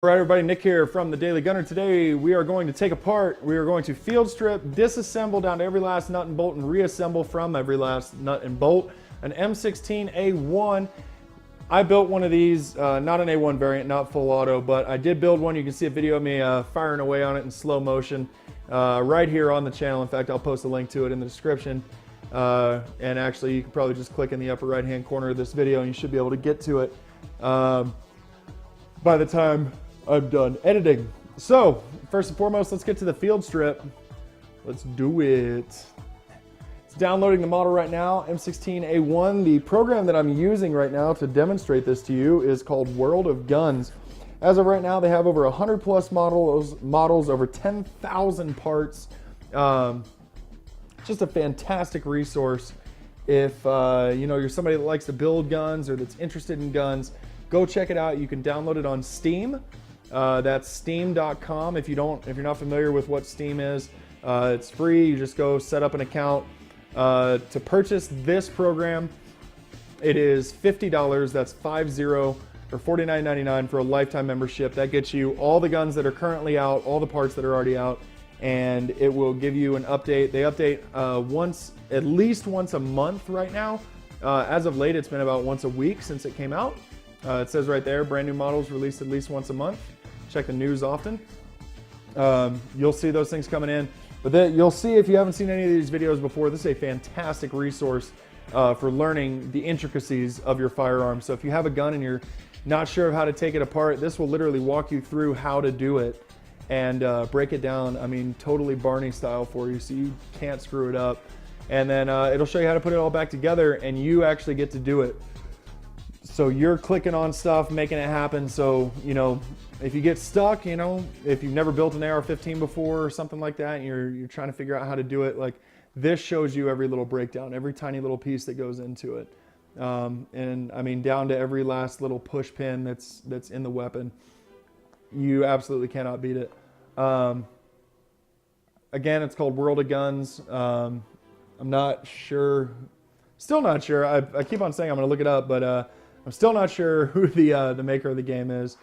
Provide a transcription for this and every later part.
All right, everybody, Nick here from the Daily Gunner. Today we are going to take apart, we are going to field strip, disassemble down to every last nut and bolt, and reassemble from every last nut and bolt an M16 A1. I built one of these, not an A1 variant, not full auto, but I did build one. You can see a video of me firing away on it in slow motion right here on the channel. In fact, I'll post a link to it in the description. And actually, you can probably just click in the upper right-hand corner of this video and you should be able to get to it by the time I'm done editing. So, first and foremost, let's get to the field strip. Let's do it. It's downloading the model right now, M16 A1. The program that I'm using right now to demonstrate this to you is called World of Guns. As of right now, they have over 100 plus models, over 10,000 parts. Just a fantastic resource if you're somebody that likes to build guns or that's interested in guns. Go check it out. You can download it on Steam. That's steam.com. If you're not familiar with what Steam is, it's free. You just go set up an account. To purchase this program, it is $50. That's 50 or $49.99 for a lifetime membership. That gets you all the guns that are currently out, all the parts that are already out, and it will give you an update. They update at least once a month right now. As of late, it's been about once a week since it came out. It says right there, brand new models released at least once a month. Check the news often. You'll see those things coming in. But then you'll see, if you haven't seen any of these videos before, this is a fantastic resource for learning the intricacies of your firearm. So if you have a gun and you're not sure of how to take it apart, this will literally walk you through how to do it and break it down, I mean, totally Barney style for you, so you can't screw it up. And then it'll show you how to put it all back together, and you actually get to do it. So you're clicking on stuff, making it happen. So, if you get stuck, if you've never built an AR-15 before or something like that, and you're trying to figure out how to do it, like this shows you every little breakdown, every tiny little piece that goes into it. And I mean, down to every last little push pin that's in the weapon. You absolutely cannot beat it. Again, it's called World of Guns. I'm not sure, still not sure. I keep on saying I'm gonna look it up, but I'm still not sure who the maker of the game is.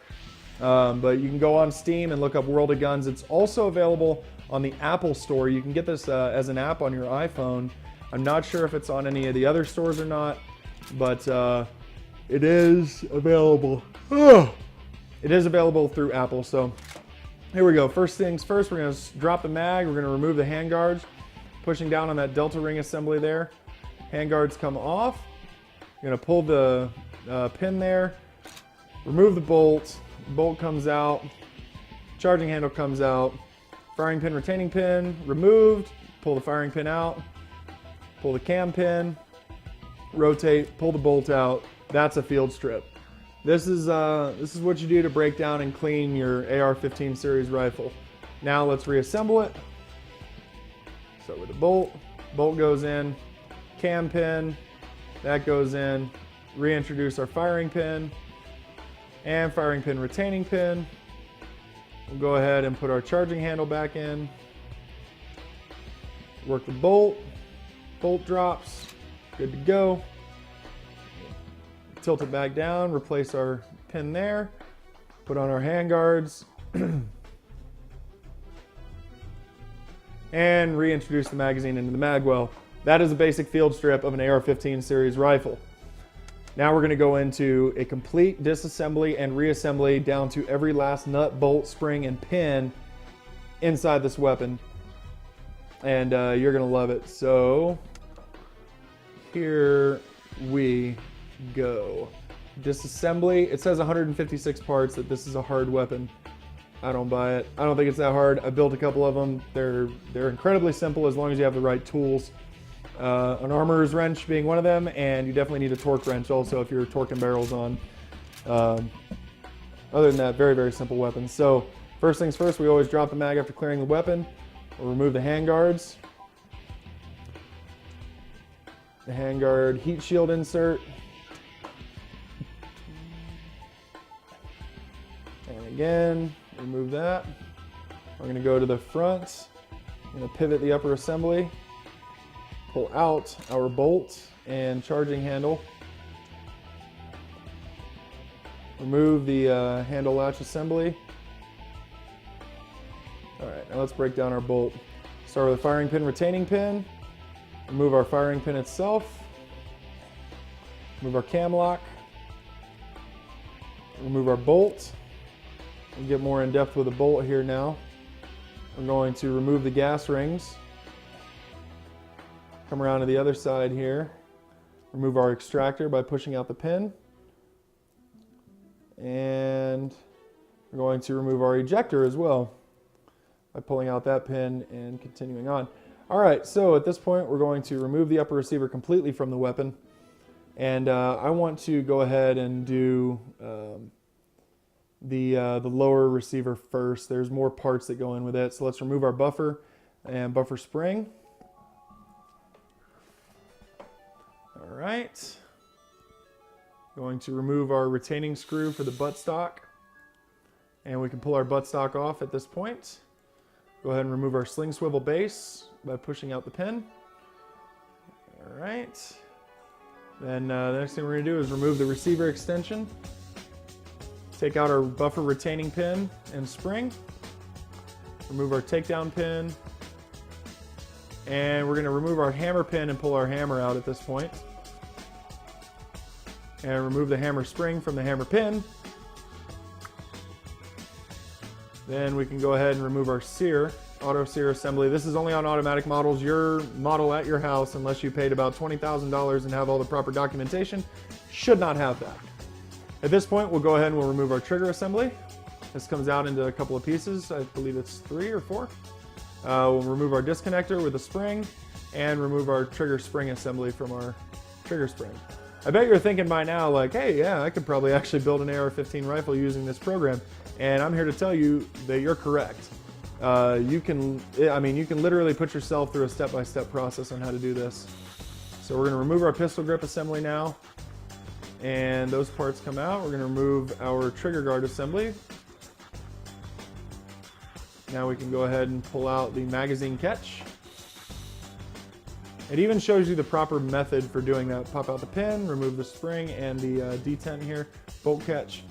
But you can go on Steam and look up World of Guns. It's also available on the Apple Store. You can get this as an app on your iPhone. I'm not sure if it's on any of the other stores or not, but it is available. It is available through Apple. So here we go. First things first, we're going to drop the mag. We're going to remove the handguards, pushing down on that delta ring assembly there. Handguards come off. You're going to pull the pin there, remove the bolt. Bolt comes out, charging handle comes out, firing pin, retaining pin removed, pull the firing pin out, pull the cam pin, rotate, pull the bolt out. That's a field strip. This is what you do to break down and clean your AR-15 Series Rifle. Now let's reassemble it. Start with the bolt goes in, cam pin, that goes in, reintroduce our firing pin, and firing pin, retaining pin. We'll go ahead and put our charging handle back in. Work the bolt drops, good to go. Tilt it back down, replace our pin there, put on our handguards, and reintroduce the magazine into the mag well. That is a basic field strip of an AR-15 Series Rifle. Now we're going to go into a complete disassembly and reassembly down to every last nut, bolt, spring, and pin inside this weapon. And you're going to love it. So here we go. Disassembly. It says 156 parts, that this is a hard weapon. I don't buy it. I don't think it's that hard. I built a couple of them. They're incredibly simple as long as you have the right tools. An armorer's wrench being one of them, and you definitely need a torque wrench also if you're torquing barrels on. Other than that, very, very simple weapon. So first things first, we always drop the mag after clearing the weapon. We'll remove the handguards. The handguard heat shield insert. And again, remove that. We're going to go to the front. I'm going to pivot the upper assembly. Pull out our bolt and charging handle. Remove the handle latch assembly. All right, now let's break down our bolt. Start with a firing pin, retaining pin. Remove our firing pin itself. Remove our cam lock. Remove our bolt. We'll get more in depth with the bolt here now. We're going to remove the gas rings. Come around to the other side here. Remove our extractor by pushing out the pin. And we're going to remove our ejector as well by pulling out that pin and continuing on. All right, so at this point we're going to remove the upper receiver completely from the weapon. And I want to go ahead and do the lower receiver first. There's more parts that go in with it. So let's remove our buffer and buffer spring. All right. Going to remove our retaining screw for the buttstock. And we can pull our buttstock off at this point. Go ahead and remove our sling swivel base by pushing out the pin. All right. Then the next thing we're going to do is remove the receiver extension. Take out our buffer retaining pin and spring. Remove our takedown pin. And we're going to remove our hammer pin and pull our hammer out at this point. And remove the hammer spring from the hammer pin. Then we can go ahead and remove our sear, auto sear assembly. This is only on automatic models. Your model at your house, unless you paid about $20,000 and have all the proper documentation, should not have that. At this point, we'll go ahead and we'll remove our trigger assembly. This comes out into a couple of pieces. I believe it's 3 or 4. We'll remove our disconnector with a spring and remove our trigger spring assembly from our trigger spring. I bet you're thinking by now, like, hey, yeah, I could probably actually build an AR-15 rifle using this program. And I'm here to tell you that you're correct. You can literally put yourself through a step-by-step process on how to do this. So we're going to remove our pistol grip assembly now. And those parts come out. We're going to remove our trigger guard assembly. Now we can go ahead and pull out the magazine catch. It even shows you the proper method for doing that. Pop out the pin, remove the spring and the detent here, bolt catch.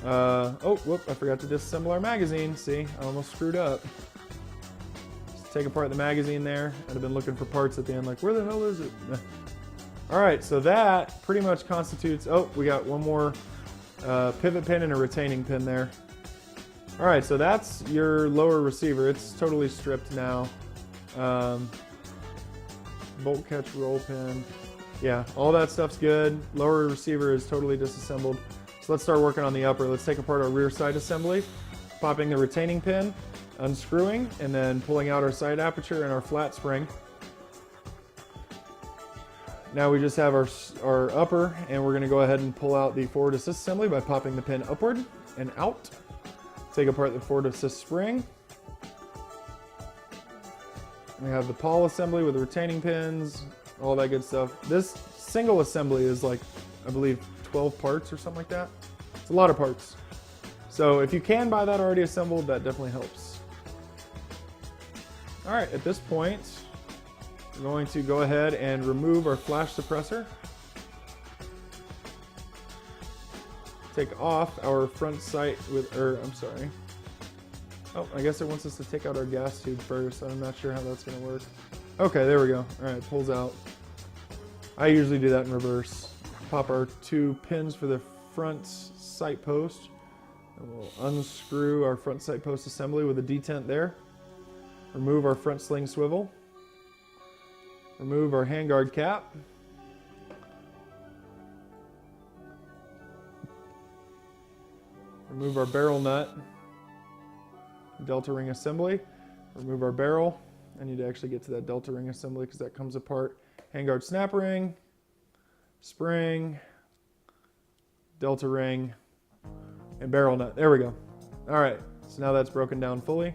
Oh, whoop, I forgot to disassemble our magazine. See, I almost screwed up. Just take apart the magazine there. I'd have been looking for parts at the end, like, where the hell is it? All right, so that pretty much constitutes, oh, we got one more pivot pin and a retaining pin there. All right, so that's your lower receiver. It's totally stripped now. Bolt catch, roll pin. Yeah, all that stuff's good. Lower receiver is totally disassembled. So let's start working on the upper. Let's take apart our rear sight assembly, popping the retaining pin, unscrewing, and then pulling out our sight aperture and our flat spring. Now we just have our upper, and we're going to go ahead and pull out the forward assist assembly by popping the pin upward and out. Take apart the forward assist spring. We have the pawl assembly with the retaining pins, all that good stuff. This single assembly is like, I believe, 12 parts or something like that. It's a lot of parts. So if you can buy that already assembled, that definitely helps. All right, at this point, we're going to go ahead and remove our flash suppressor. Take off our front sight with, oh, I guess it wants us to take out our gas tube first. I'm not sure how that's going to work. Okay, there we go. All right, pulls out. I usually do that in reverse. Pop our 2 pins for the front sight post. And we'll unscrew our front sight post assembly with a detent there. Remove our front sling swivel. Remove our handguard cap. Remove our barrel nut. Delta ring assembly. Remove our barrel. I need to actually get to that delta ring assembly because that comes apart. Handguard snap ring, spring, delta ring, and barrel nut. There we go. All right, so now that's broken down fully.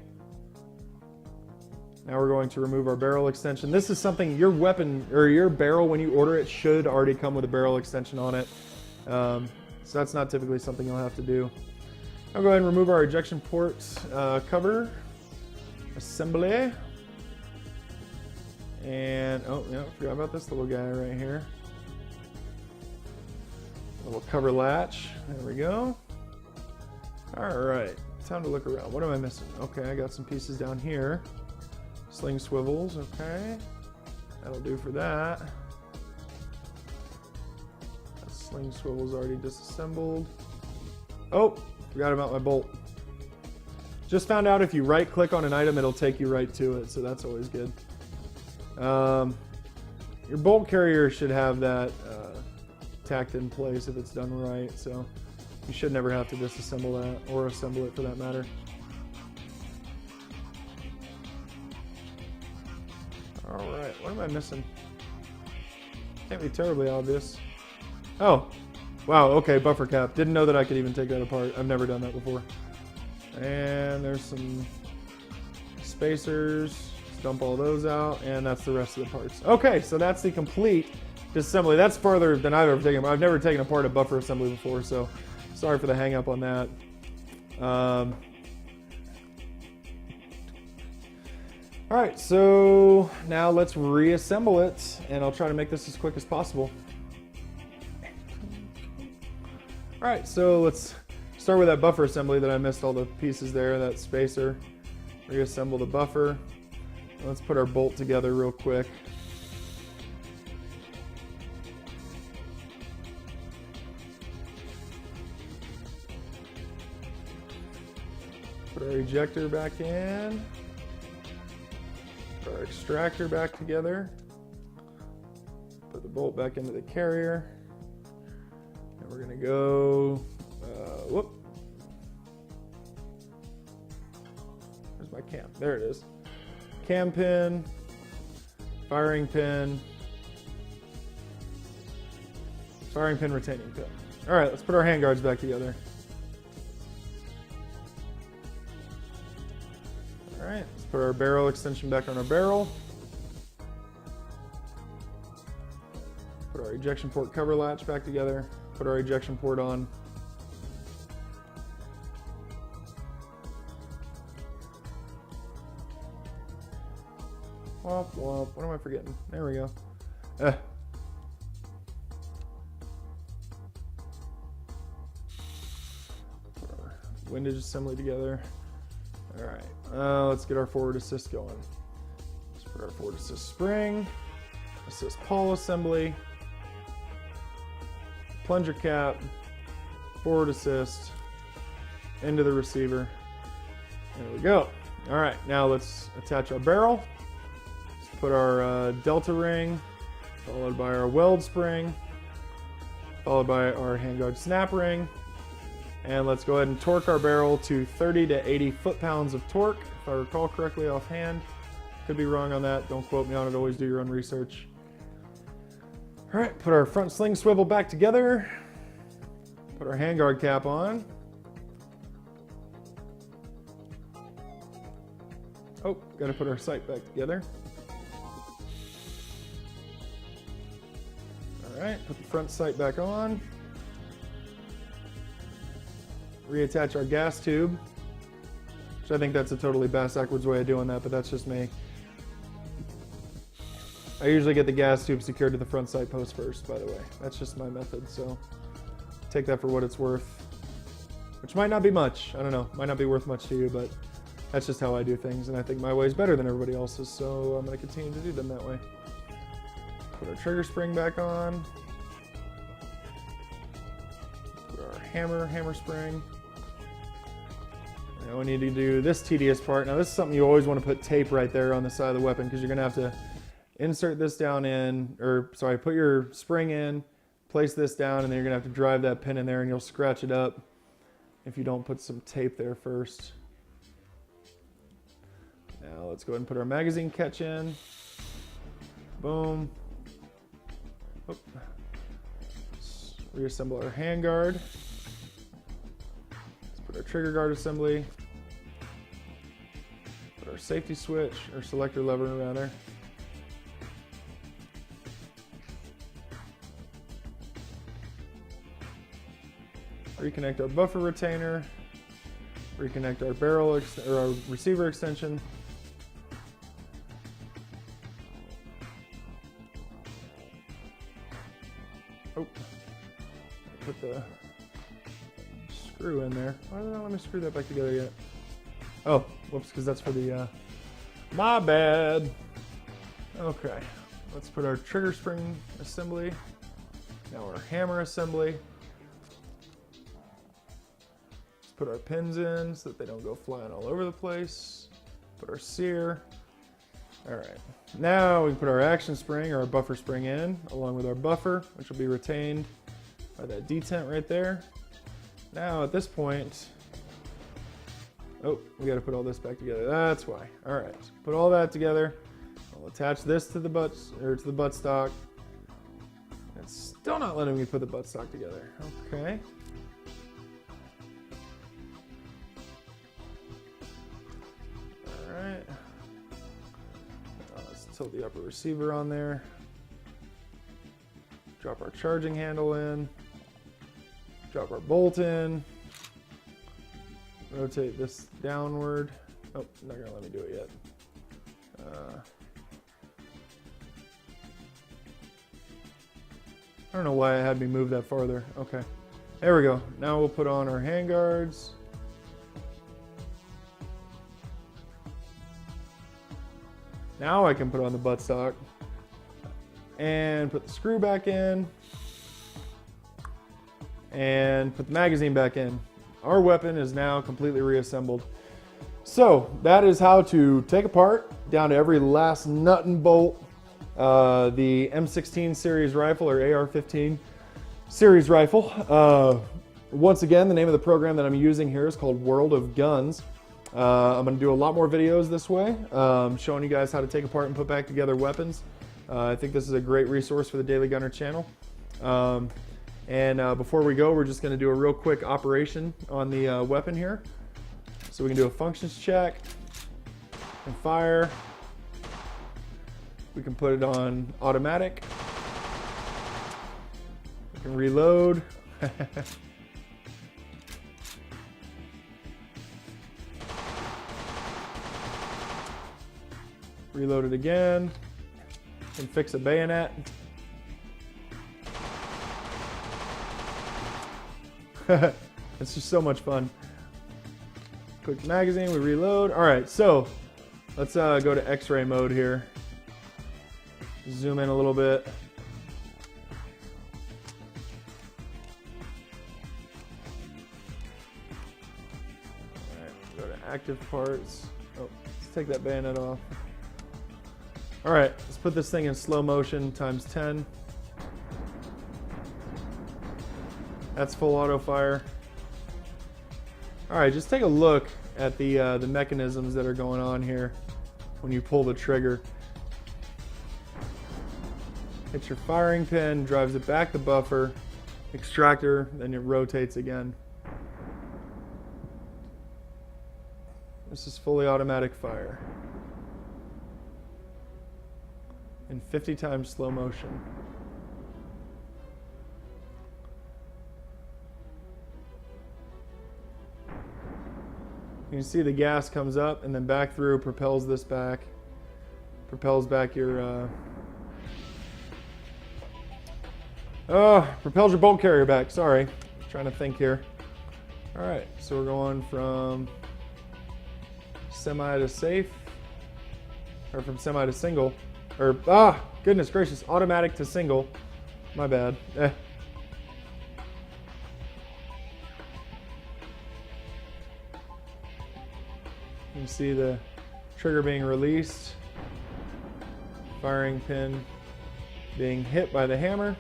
Now we're going to remove our barrel extension. This is something your weapon or your barrel, when you order it, should already come with a barrel extension on it. So that's not typically something you'll have to do. I'll go ahead and remove our ejection port cover assembly. And, oh, yeah, forgot about this little guy right here. Little cover latch. There we go. All right, time to look around. What am I missing? Okay, I got some pieces down here. Sling swivels, okay. That'll do for that. That sling swivel's already disassembled. Oh, forgot about my bolt. Just found out if you right click on an item, it'll take you right to it, so that's always good. Your bolt carrier should have that tacked in place if it's done right, so you should never have to disassemble that, or assemble it for that matter. Alright, what am I missing? Can't be terribly obvious. Oh, wow, okay, buffer cap. Didn't know that I could even take that apart. I've never done that before. And there's some spacers. Let's dump all those out, and that's the rest of the parts. Okay, so that's the complete disassembly. That's farther than I've ever taken. I've never taken apart a buffer assembly before, so sorry for the hang up on that. All right, so now let's reassemble it, and I'll try to make this as quick as possible. All right, so let's start with that buffer assembly that I missed all the pieces there, that spacer. Reassemble the buffer. Let's put our bolt together real quick. Put our ejector back in. Put our extractor back together. Put the bolt back into the carrier. And we're gonna go, whoop. Where's my cam? There it is. Cam pin, firing pin, retaining pin. All right, let's put our handguards back together. All right, let's put our barrel extension back on our barrel. Put our ejection port cover latch back together. Put our ejection port on. Womp womp. What am I forgetting? There we go. Put our windage assembly together. All right, let's get our forward assist going. Let's put our forward assist spring, assist pawl assembly, plunger cap, forward assist, into the receiver. There we go. All right, now let's attach our barrel. Let's put our delta ring, followed by our weld spring, followed by our handguard snap ring. And let's go ahead and torque our barrel to 30 to 80 foot-pounds of torque, if I recall correctly offhand. Could be wrong on that. Don't quote me on it. Always do your own research. All right, put our front sling swivel back together. Put our handguard cap on. Oh, got to put our sight back together. All right, put the front sight back on. Reattach our gas tube, which I think that's a totally backwards way of doing that, but that's just me. I usually get the gas tube secured to the front sight post first, by the way. That's just my method, so take that for what it's worth, which might not be much. I don't know, might not be worth much to you, but that's just how I do things, and I think my way is better than everybody else's, so I'm going to continue to do them that way. Put our trigger spring back on. Put our hammer spring. Now we need to do this tedious part. Now this is something you always want to put tape right there on the side of the weapon, because you're going to have to insert this down in, or sorry, put your spring in, place this down, and then you're going to have to drive that pin in there, and you'll scratch it up if you don't put some tape there first. Now let's go ahead and put our magazine catch in. Boom. Oop. Let's reassemble our handguard. Let's put our trigger guard assembly. Put our safety switch, or selector lever rather. Reconnect our buffer retainer. Reconnect our barrel or our receiver extension. Put put the screw in there. Why did I not let me screw that back together yet? Oh, whoops, because that's for the, my bad. Okay, let's put our trigger spring assembly. Now our hammer assembly. Let's put our pins in so that they don't go flying all over the place. Put our sear. All right, now we can put our action spring or our buffer spring in along with our buffer, which will be retained by that detent right there. Now at this point, oh, we got to put all this back together. That's why. All right, put all that together. I'll attach this to the buttstock. It's still not letting me put the buttstock together. Okay. All right. Let's tilt the upper receiver on there. Drop our charging handle in. Drop our bolt in. Rotate this downward. Oh, not gonna let me do it yet. I don't know why it had me move that farther. Okay, there we go. Now we'll put on our handguards. Now I can put on the buttstock and put the screw back in and put the magazine back in. Our weapon is now completely reassembled. So that is how to take apart down to every last nut and bolt the M16 Series Rifle or AR-15 Series Rifle. Once again, the name of the program that I'm using here is called World of Guns. I'm going to do a lot more videos this way, showing you guys how to take apart and put back together weapons. I think this is a great resource for the Daily Gunner channel. Before we go, we're just going to do a real quick operation on the weapon here. So we can do a functions check and fire. We can put it on automatic. We can reload. Reload it again. And fix a bayonet. It's just so much fun. Quick magazine, we reload. All right, so let's go to X-ray mode here. Zoom in a little bit. All right, go to active parts. Oh, let's take that bayonet off. All right, let's put this thing in slow motion times 10. That's full auto fire. All right, just take a look at the mechanisms that are going on here when you pull the trigger. Hits your firing pin, drives it back the buffer, extractor, then it rotates again. This is fully automatic fire. In 50 times slow motion. You can see the gas comes up and then back through, propels this back, propels back your propels your bolt carrier back. Sorry, trying to think here. All right, so we're going from semi to safe, or from semi to single, or goodness gracious, automatic to single. My bad. You can see the trigger being released, firing pin being hit by the hammer,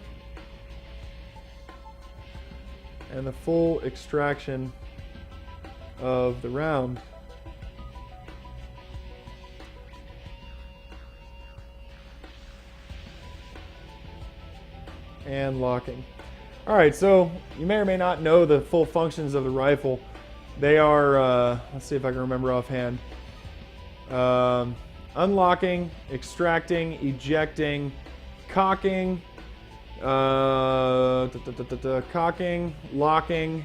and the full extraction of the round. And locking. All right, so you may or may not know the full functions of the rifle. They are, let's see if I can remember offhand. Unlocking, extracting, ejecting, cocking, cocking, locking,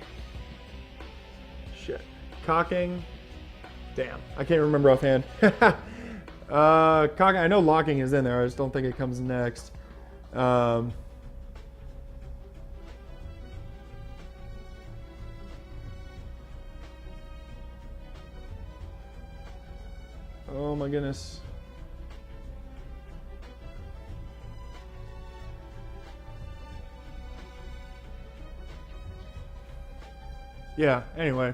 cocking, damn, I can't remember offhand. Cocking, I know locking is in there, I just don't think it comes next. Oh my goodness. Yeah, anyway.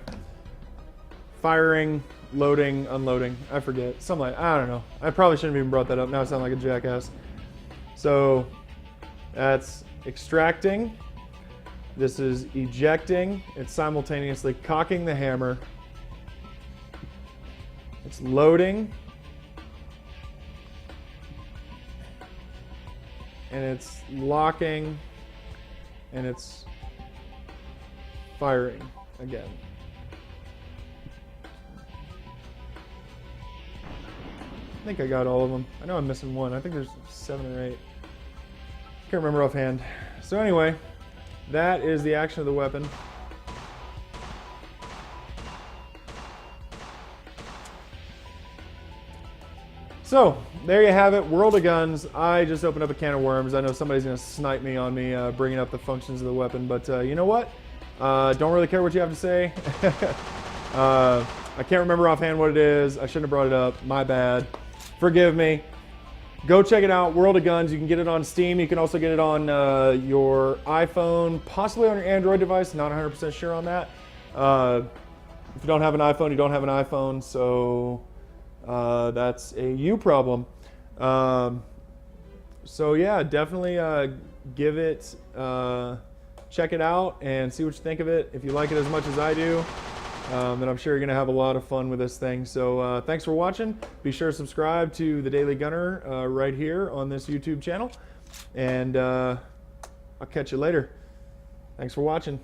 Firing, loading, unloading. I forget. Something like, I don't know. I probably shouldn't have even brought that up. Now I sound like a jackass. So that's extracting. This is ejecting. It's simultaneously cocking the hammer. It's loading. And it's locking. And it's firing again. I think I got all of them. I know I'm missing one. I think there's 7 or 8. Can't remember offhand. So anyway, that is the action of the weapon. So there you have it, World of Guns. I just opened up a can of worms. I know somebody's gonna snipe me on me bringing up the functions of the weapon, but you know what? Don't really care what you have to say. I can't remember offhand what it is. I shouldn't have brought it up. My bad. Forgive me. Go check it out, World of Guns. You can get it on Steam. You can also get it on your iPhone, possibly on your Android device. Not 100% sure on that. If you don't have an iPhone, you don't have an iPhone. So that's a you problem. So yeah, definitely give it, check it out and see what you think of it. If you like it as much as I do, then I'm sure you're gonna have a lot of fun with this thing. So thanks for watching. Be sure to subscribe to the Daily Gunner right here on this YouTube channel, and I'll catch you later. Thanks for watching.